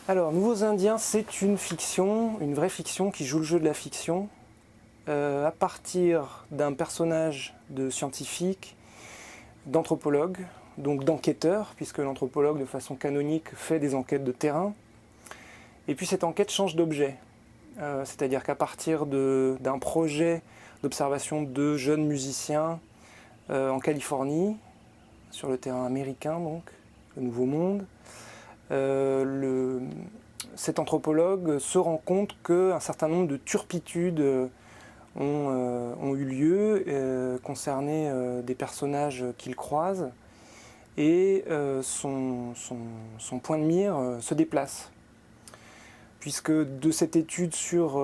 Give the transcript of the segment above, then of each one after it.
Alors, Nouveaux Indiens, c'est une fiction, une vraie fiction qui joue le jeu de la fiction, à partir d'un personnage de scientifique, d'anthropologue, donc d'enquêteur, puisque l'anthropologue, de façon canonique, fait des enquêtes de terrain. Et puis cette enquête change d'objet, c'est-à-dire qu'à partir d'un projet d'observation de jeunes musiciens en Californie, sur le terrain américain, donc, le Nouveau Monde, cet anthropologue se rend compte qu'un certain nombre de turpitudes ont eu lieu, concernaient des personnages qu'il croise, et son point de mire se déplace. Puisque de cette étude sur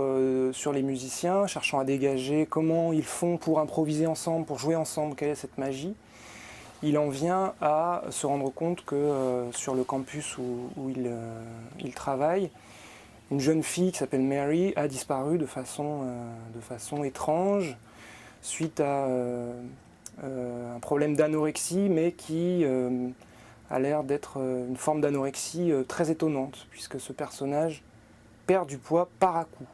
les musiciens, cherchant à dégager comment ils font pour improviser ensemble, pour jouer ensemble, quelle est cette magie, il en vient à se rendre compte que sur le campus où il travaille, une jeune fille qui s'appelle Mary a disparu de façon étrange suite à un problème d'anorexie, mais qui a l'air d'être une forme d'anorexie très étonnante, puisque ce personnage perd du poids par à coup.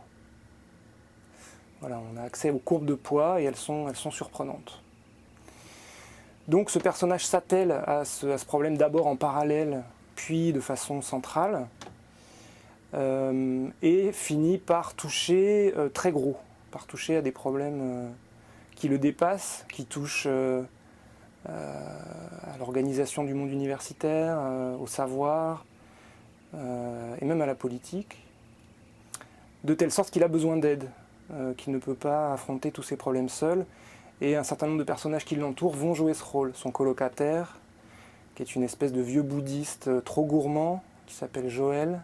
Voilà, on a accès aux courbes de poids et elles sont surprenantes. Donc ce personnage s'attelle à ce problème d'abord en parallèle, puis de façon centrale, et finit par toucher très gros, par toucher à des problèmes qui le dépassent, qui touchent à l'organisation du monde universitaire, au savoir, et même à la politique, de telle sorte qu'il a besoin d'aide, qu'il ne peut pas affronter tous ces problèmes seul. Et un certain nombre de personnages qui l'entourent vont jouer ce rôle. Son colocataire, qui est une espèce de vieux bouddhiste trop gourmand, qui s'appelle Joël.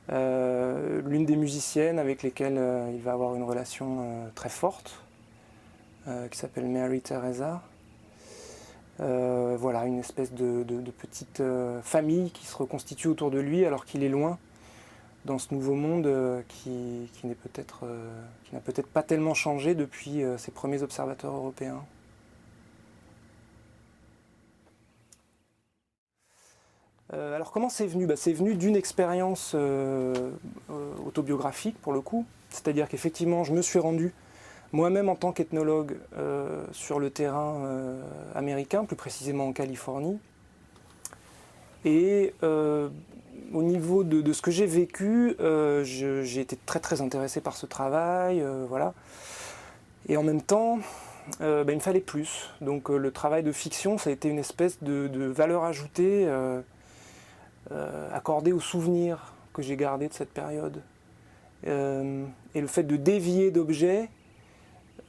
L'une des musiciennes avec lesquelles il va avoir une relation très forte, qui s'appelle Mary Teresa. Voilà, une espèce de petite famille qui se reconstitue autour de lui alors qu'il est loin, dans ce nouveau monde qui n'a peut-être pas tellement changé depuis ses premiers observateurs européens. Alors comment c'est venu? C'est venu d'une expérience autobiographique pour le coup, c'est-à-dire qu'effectivement je me suis rendu moi-même en tant qu'ethnologue sur le terrain américain, plus précisément en Californie, et au niveau de ce que j'ai vécu, j'ai été très intéressé par ce travail, voilà. Et en même temps, il me fallait plus. Donc le travail de fiction, ça a été une espèce de valeur ajoutée accordée aux souvenirs que j'ai gardés de cette période. Et le fait de dévier d'objets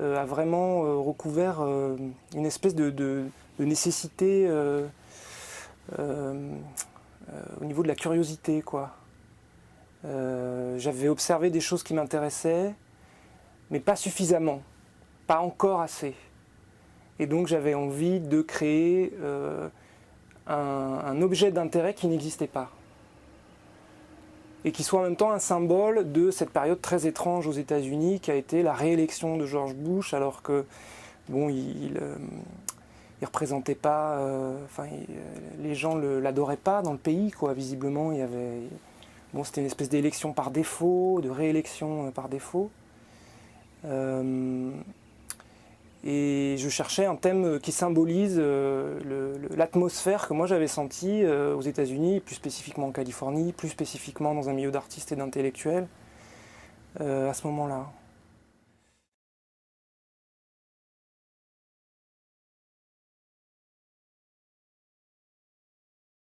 a vraiment recouvert une espèce de nécessité au niveau de la curiosité, quoi. J'avais observé des choses qui m'intéressaient, mais pas suffisamment, pas encore assez. Et donc j'avais envie de créer un objet d'intérêt qui n'existait pas. Et qui soit en même temps un symbole de cette période très étrange aux États-Unis, qui a été la réélection de George Bush, alors que bon, il représentait pas, les gens l'adoraient pas dans le pays, quoi. Visiblement, il y avait, bon, c'était une espèce d'élection par défaut, de réélection par défaut. Et je cherchais un thème qui symbolise l'atmosphère que moi j'avais sentie aux États-Unis, plus spécifiquement en Californie, plus spécifiquement dans un milieu d'artistes et d'intellectuels à ce moment-là.